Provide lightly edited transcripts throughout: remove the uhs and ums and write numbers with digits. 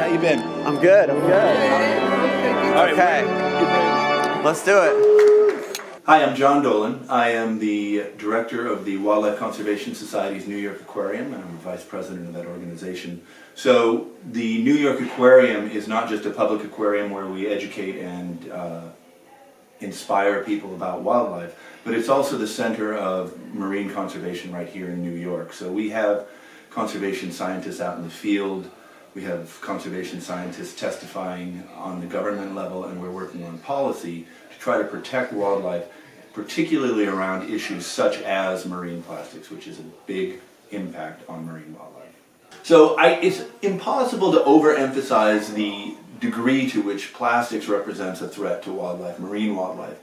How you been? I'm good. All right, Okay, let's do it. Hi, I'm John Dolan. I am the director of the Wildlife Conservation Society's New York Aquarium, and I'm vice president of that organization. So the New York Aquarium is not just a public aquarium where we educate and inspire people about wildlife, but it's also the center of marine conservation right here in New York. So we have conservation scientists out in the field. We have conservation scientists testifying on the government level, and we're working on policy to try to protect wildlife, particularly around issues such as marine plastics, which is a big impact on marine wildlife. So it's impossible to overemphasize the degree to which plastics represents a threat to wildlife, marine wildlife.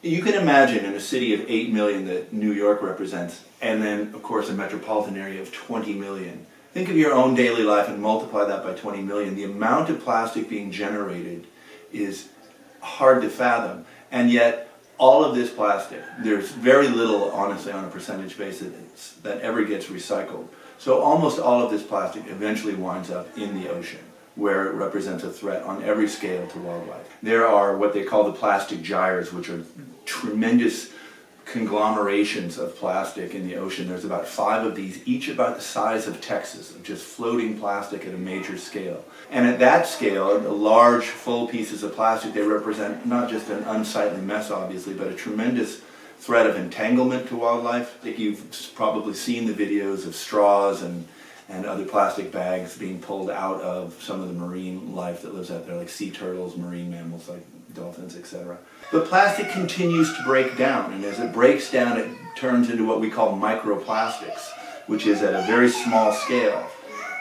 You can imagine in a city of 8 million that New York represents, and then of course a metropolitan area of 20 million. Think of your own daily life and multiply that by 20 million. The amount of plastic being generated is hard to fathom, and yet all of this plastic, there's very little, honestly, on a percentage basis that ever gets recycled. So almost all of this plastic eventually winds up in the ocean, where it represents a threat on every scale to wildlife. There are what they call the plastic gyres, which are tremendous conglomerations of plastic in the ocean. There's about 5 of these, each about the size of Texas, of just floating plastic at a major scale. And at that scale, the large, full pieces of plastic, they represent not just an unsightly mess, obviously, but a tremendous threat of entanglement to wildlife. I think you've probably seen the videos of straws and other plastic bags being pulled out of some of the marine life that lives out there, like sea turtles, marine mammals like dolphins, etc. But plastic continues to break down, and as it breaks down, it turns into what we call microplastics, which is at a very small scale.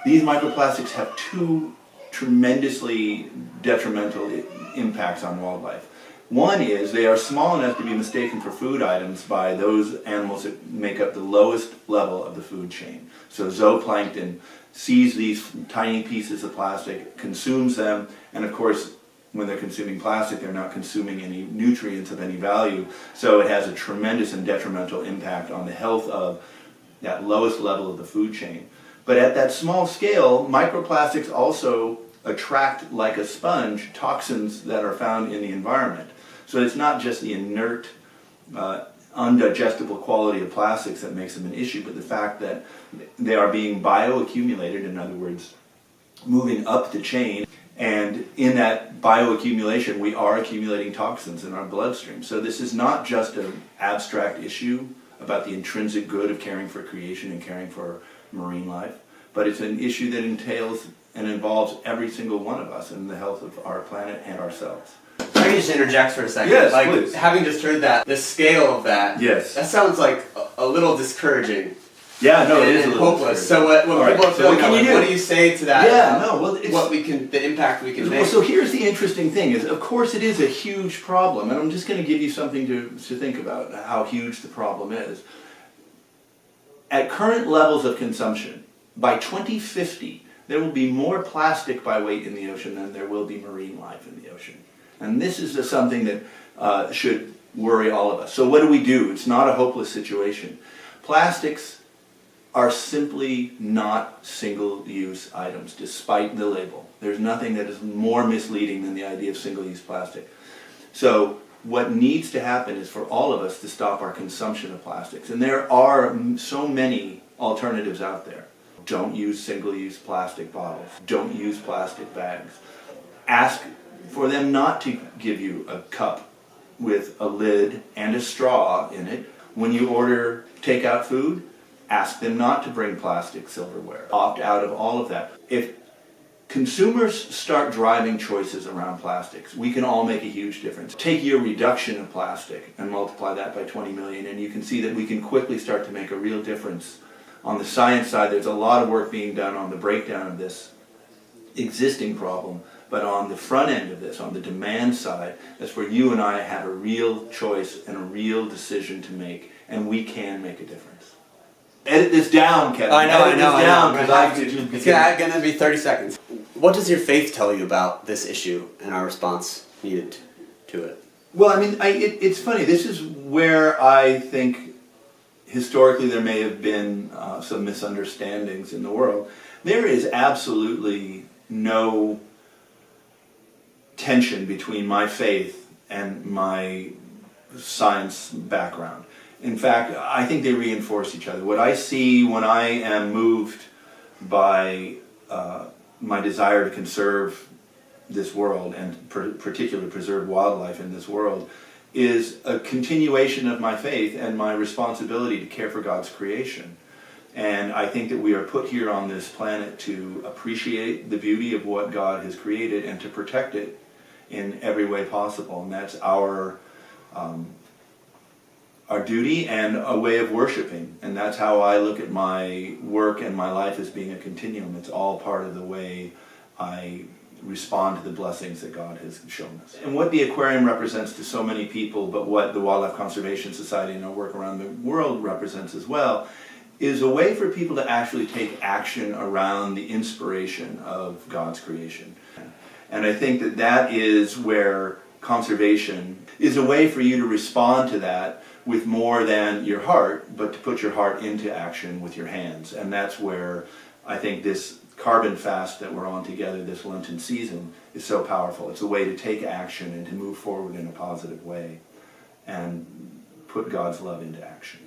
These microplastics have 2 tremendously detrimental impacts on wildlife. One is they are small enough to be mistaken for food items by those animals that make up the lowest level of the food chain. So zooplankton sees these tiny pieces of plastic, consumes them, and of course when they're consuming plastic they're not consuming any nutrients of any value, so it has a tremendous and detrimental impact on the health of that lowest level of the food chain. But at that small scale, microplastics also attract, like a sponge, toxins that are found in the environment. So it's not just the inert, undigestible quality of plastics that makes them an issue, but the fact that they are being bioaccumulated, in other words, moving up the chain, and in that bioaccumulation we are accumulating toxins in our bloodstream. So this is not just an abstract issue about the intrinsic good of caring for creation and caring for marine life, but it's an issue that entails and involves every single one of us and the health of our planet and ourselves. I can just interject for a second. Yes, like, please. Having just heard that, the scale of that, Yes. that sounds like a little discouraging. Yeah, no, it is a and little hopeless. discouraging. So when people are feeling that, what do you say to that? Yeah, no, well, it's, what we can, the impact we can well, make. so here's the interesting thing: is of course it is a huge problem, and I'm just going to give you something to think about how huge the problem is. At current levels of consumption, by 2050, there will be more plastic by weight in the ocean than there will be marine life in the ocean. And this is something that should worry all of us. So what do? It's not a hopeless situation. Plastics are simply not single-use items, despite the label. There's nothing that is more misleading than the idea of single-use plastic. So what needs to happen is for all of us to stop our consumption of plastics. And there are so many alternatives out there. Don't use single-use plastic bottles. Don't use plastic bags. Ask for them not to give you a cup with a lid and a straw in it. When you order takeout food, ask them not to bring plastic silverware. Opt out of all of that. If consumers start driving choices around plastics, we can all make a huge difference. Take your reduction of plastic and multiply that by 20 million, and you can see that we can quickly start to make a real difference. On the science side, there's a lot of work being done on the breakdown of this existing problem, but on the front end of this, on the demand side, that's where you and I have a real choice and a real decision to make, and we can make a difference. Edit this down, Kevin. I know. It's going to be 30 seconds. What does your faith tell you about this issue and our response needed to it? Well, I mean, it's funny. This is where I think historically there may have been some misunderstandings in the world. There is absolutely no tension between my faith and my science background. In fact, I think they reinforce each other. What I see when I am moved by my desire to conserve this world and particularly preserve wildlife in this world is a continuation of my faith and my responsibility to care for God's creation. And I think that we are put here on this planet to appreciate the beauty of what God has created and to protect it in every way possible. And that's our duty and a way of worshiping. And that's how I look at my work and my life as being a continuum. It's all part of the way I respond to the blessings that God has shown us. And what the aquarium represents to so many people, but what the Wildlife Conservation Society and our work around the world represents as well, is a way for people to actually take action around the inspiration of God's creation. And I think that that is where conservation is a way for you to respond to that with more than your heart, but to put your heart into action with your hands. And that's where I think this carbon fast that we're on together this Lenten season is so powerful. It's a way to take action and to move forward in a positive way and put God's love into action.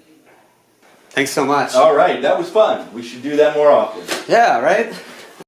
Thanks so much. All right, that was fun. We should do that more often. Yeah, right?